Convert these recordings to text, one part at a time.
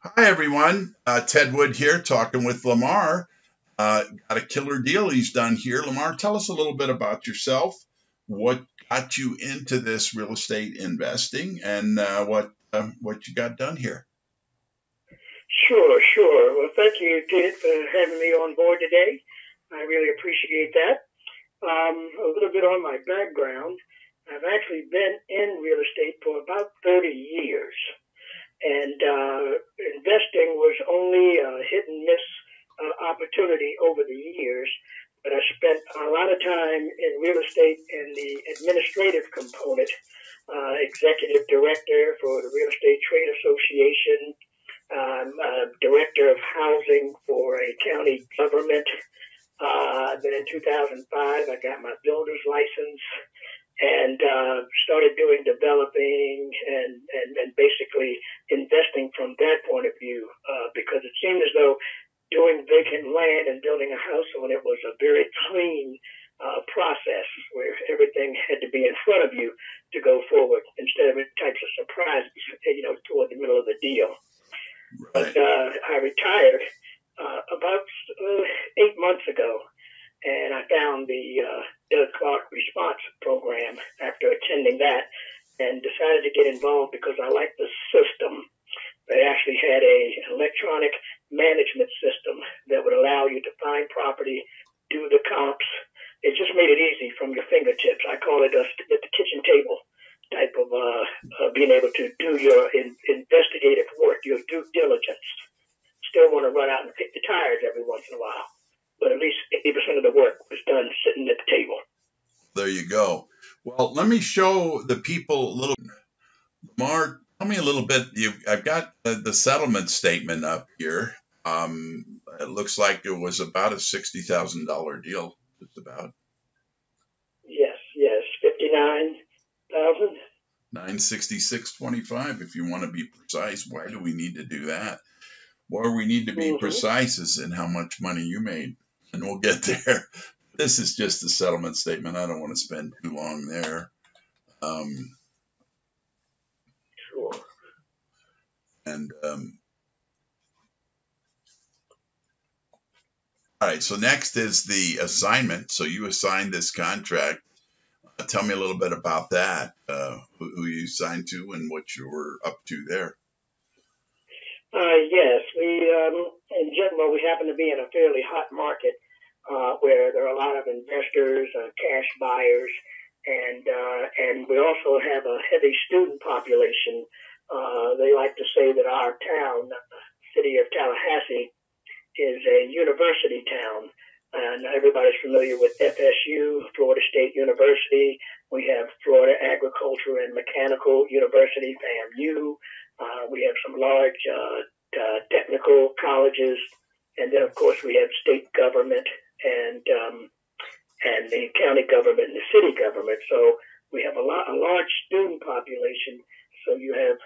Hi, everyone. Ted Wood here talking with Lamar. Got a killer deal he's done here. Lamar, tell us a little bit about yourself. What got you into this real estate investing and what you got done here? Sure. Well, thank you, Ted, for having me on board today. I really appreciate that. A little bit on my background. I've actually been in real estate for about 30 years, and investing was only a hit and miss opportunity over the years. But I spent a lot of time in real estate in the administrative component, executive director for the Real Estate Trade Association. I'm a director of housing for a county government. Then in 2005, I got my builder's license and started doing developing and basically investing from that point of view because it seemed as though doing vacant land and building a house on it was a very clean process where everything had to be in front of you to go forward instead of types of surprises, toward the middle of the deal. But Right. I retired about 8 months ago, and I found the Doug Clark Response Program after attending that, and decided to get involved because I liked the system. They actually had a electronic management system that would allow you to find property, do the comps. It just made it easy from your fingertips. I call it at the kitchen table type of being able to do your investigative work, your due diligence. Still want to run out and kick the tires every once in a while, but at least 80% of the work was done sitting at the table. There you go. Well, let me show the people a little. Lamar, tell me a little bit. I've got the settlement statement up here. It looks like it was about a $60,000 deal, just about. Yes, 59,000. 966.25 if you want to be precise. Why do we need to do that? Where we need to be Mm-hmm. precise is in how much money you made, and we'll get there. This is just a settlement statement. I don't want to spend too long there. Um, Sure. and All right, so next is the assignment. So you assigned this contract. Tell me a little bit about that, who you signed to and what you were up to there. Yes, in general, we happen to be in a fairly hot market where there are a lot of investors, cash buyers, and we also have a heavy student population. They like to say that our town, the city of Tallahassee, is a university town. And everybody's familiar with FSU, Florida State University. We have Florida Agriculture and Mechanical University, FAMU. We have some large technical colleges, and then of course we have state government and the county government and the city government. So we have a large student population. So you have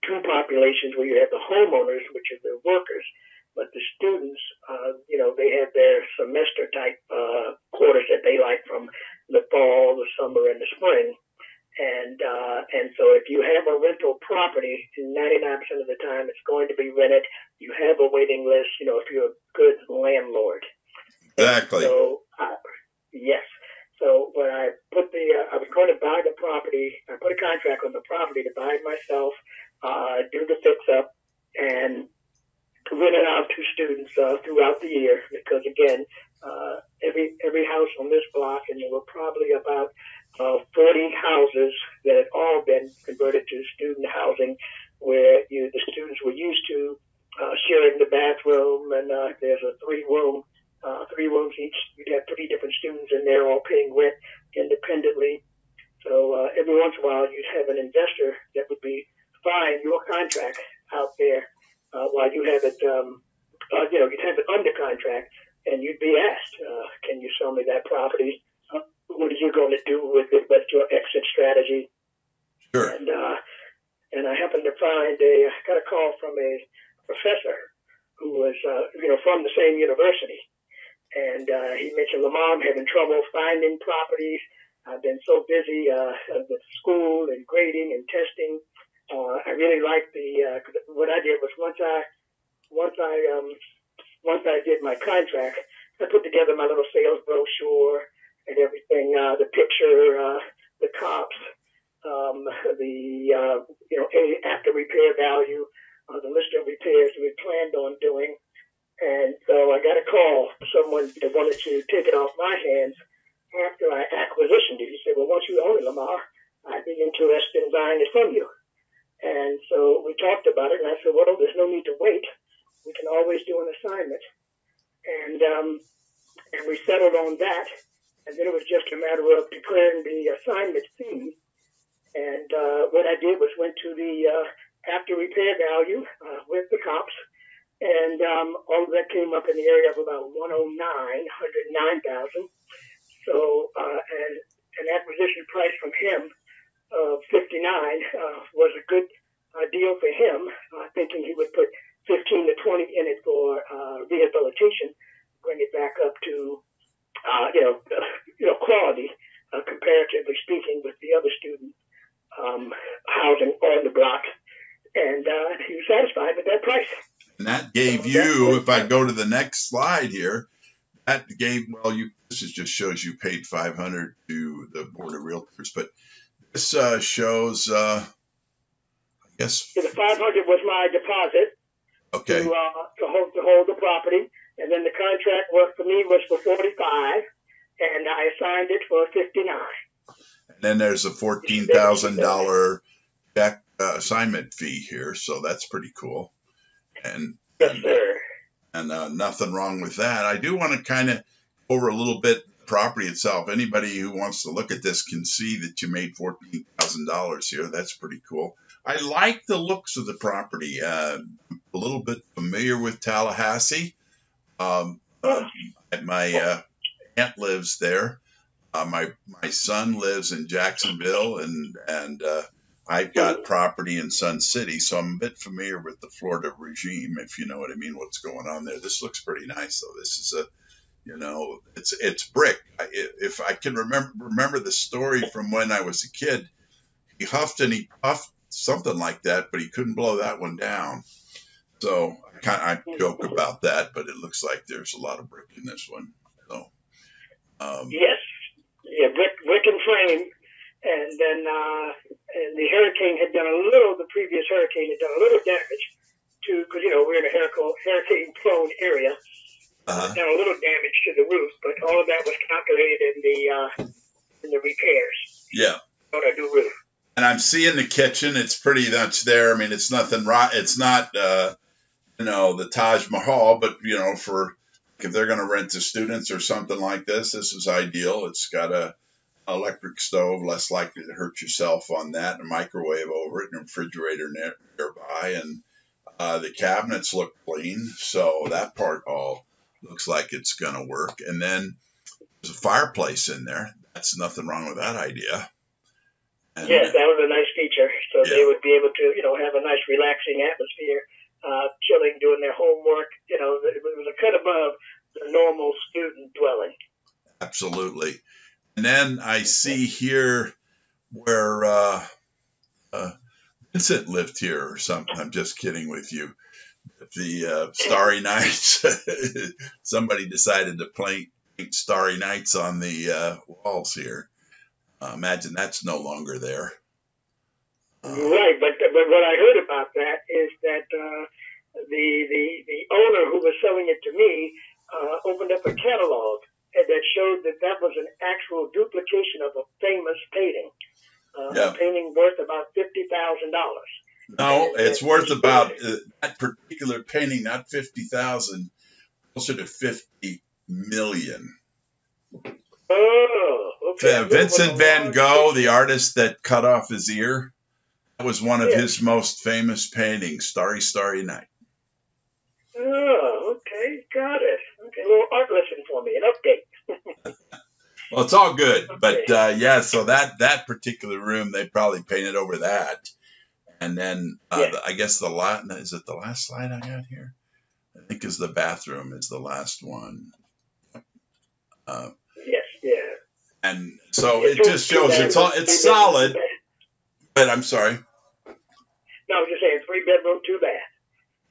two populations where you have the homeowners, which are the workers, but the students, they have their semester type quarters that they like from the fall, the summer, and the spring. And so if you have a rental property, 99% of the time it's going to be rented. You have a waiting list, if you're a good landlord. And Exactly. so, yes. So when I was going to buy the property, I put a contract on the property to buy it myself, do the fix up, and rent it out to students throughout the year. Because again, every house on this block, and there were probably about 40 houses that had all been converted to student housing, where the students were used to sharing the bathroom, and there's a three rooms each. You'd have three different students in there all paying rent independently. So every once in a while, you'd have an investor that would be buying your contract out there while you have it, you'd have it under contract, and you'd be asked, can you sell me that property? What are you going to do with it? What's your exit strategy? Sure. And I happened to got a call from a professor who was, from the same university. And he mentioned, Lamar, I'm having trouble finding properties. I've been so busy with school and grading and testing. I really like what I did was once I did my contract, I put together my little sales brochure and everything, the picture, the comps, any after repair value, the list of repairs we planned on doing. And so I got a call from someone that wanted to take it off my hands after I acquisitioned it. He said, well, once you own it, Lamar, I'd be interested in buying it from you. And so we talked about it, and I said, well, there's no need to wait. We can always do an assignment. And we settled on that. And then it was just a matter of declaring the assignment fee. And what I did was went to the after repair value with the comps. And all of that came up in the area of about 109,000. So an acquisition price from him of 59 was a good deal for him, thinking he would put 15 to 20 in it for rehabilitation, bring it back up to quality, comparatively speaking, with the other student housing on the block. And he was satisfied with that price. And that gave you, if I go to the next slide here, that gave, this just shows you paid $500 to the Board of Realtors, but this shows, I guess. The $500 was my deposit. Okay. To hold the property. And then the contract work for me was for 45, and I assigned it for 59. And then there's a $14,000 check assignment fee here, so that's pretty cool. And yes, sir. And nothing wrong with that. I do want to kind of go over a little bit the property itself. Anybody who wants to look at this can see that you made $14,000 here. That's pretty cool. I like the looks of the property. A little bit familiar with Tallahassee. My aunt lives there. My son lives in Jacksonville, and I've got property in Sun City, so I'm a bit familiar with the Florida regime, if you know what I mean, what's going on there. This looks pretty nice, though. This is it's brick. If I can remember the story from when I was a kid, he huffed and he puffed something like that, but he couldn't blow that one down. So I joke about that, but it looks like there's a lot of brick in this one. So yes, yeah, brick and frame, and then and the hurricane had done the previous hurricane had done a little damage to, because we're in a hurricane-prone area. Done a little damage to the roof, but all of that was calculated in the repairs. Yeah. On a new roof. And I'm seeing the kitchen. It's pretty much there. I mean, it's nothing right. It's not, the Taj Mahal, but, for if they're going to rent to students or something like this is ideal. It's got a electric stove, less likely to hurt yourself on that, a microwave over it, and a refrigerator nearby. And the cabinets look clean. So that part all looks like it's going to work. And then there's a fireplace in there. That's nothing wrong with that idea. And yes, that was a nice feature. So they would be able to, have a nice relaxing atmosphere, chilling, doing their homework. It was a cut above the normal student dwelling. Absolutely. And then I see here where Vincent lived here or something. I'm just kidding with you. The Starry Nights. Somebody decided to paint Starry Nights on the walls here. Imagine that's no longer there. Right, but what I heard about that is that the owner who was selling it to me opened up a catalog that showed that was an actual duplication of a famous painting. A painting worth about $50,000. No, it's worth about that particular painting, not 50,000, closer to 50 million. Oh, okay. Vincent van Gogh, the artist that cut off his ear, that was one of his most famous paintings, Starry, Starry Night. Oh, okay, got it. Okay, a little art lesson for me, an update. Well, it's all good, but so that particular room, they probably painted over that. And then I guess is it the last slide I got here? I think is the bathroom is the last one. Yes, yeah. And so it just shows it's solid. But I'm sorry. No, I was just saying 3-bedroom, 2 bath.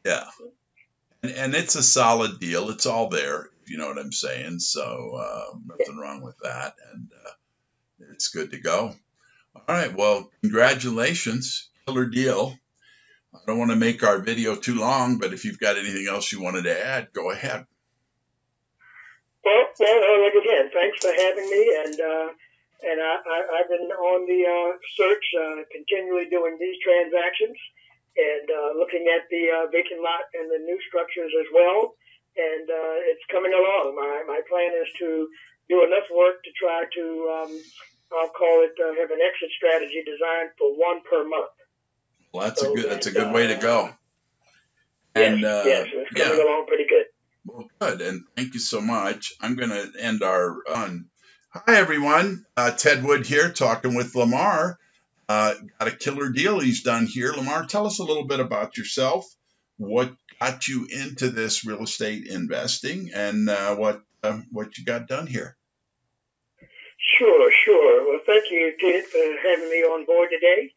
Yeah. And it's a solid deal. It's all there, if you know what I'm saying. So nothing wrong with that. And it's good to go. All right. Well, congratulations. Killer deal. I don't want to make our video too long, but if you've got anything else you wanted to add, go ahead. Well, like again, thanks for having me, and I've been on the search, continually doing these transactions, and looking at the vacant lot and the new structures as well, and it's coming along. My plan is to do enough work to try to, I'll call it, have an exit strategy designed for one per month. Well, that's a good. That's a good way to go. Yes, And it's coming along pretty good. Well, good, and thank you so much. I'm going to end our run. Hi, everyone. Ted Wood here, talking with Lamar. Got a killer deal he's done here. Lamar, tell us a little bit about yourself. What got you into this real estate investing, and what you got done here? Sure. Well, thank you, Kenneth, for having me on board today.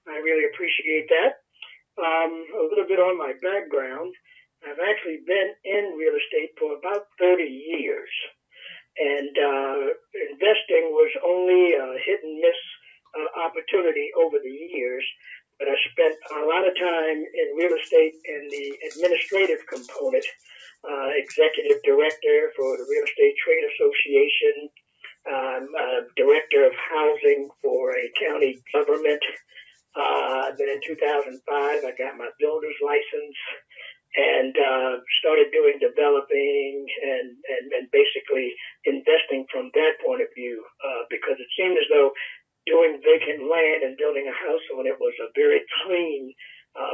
I really appreciate that. A little bit on my background. I've actually been in real estate for about 30 years. And investing was only a hit and miss opportunity over the years. But I spent a lot of time in real estate in the administrative component, executive director for the Real Estate Trade Association, director of housing for a county government. Then in 2005, I got my builder's license and started doing developing and basically investing from that point of view, because it seemed as though doing vacant land and building a house on it was a very clean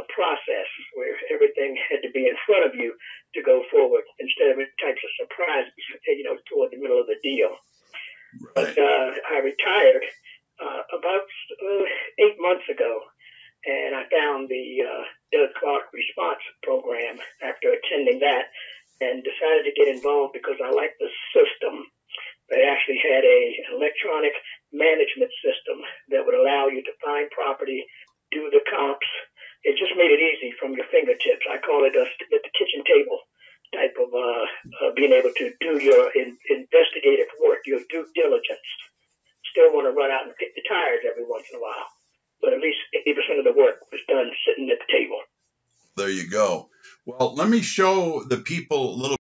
process where everything had to be in front of you to go forward instead of types of surprises, toward the middle of the deal. Right. But I retired about 8 months ago, and I found the Doug Clark Response Program after attending that, and decided to get involved because I liked the system. They actually had an electronic management system that would allow you to find property, do the comps. It just made it easy from your fingertips. I call it at the kitchen table type of being able to do your investigative work, your due diligence. Still want to run out and kick the tires every once in a while, but at least 80% of the work was done sitting at the table. There you go. Well, let me show the people a little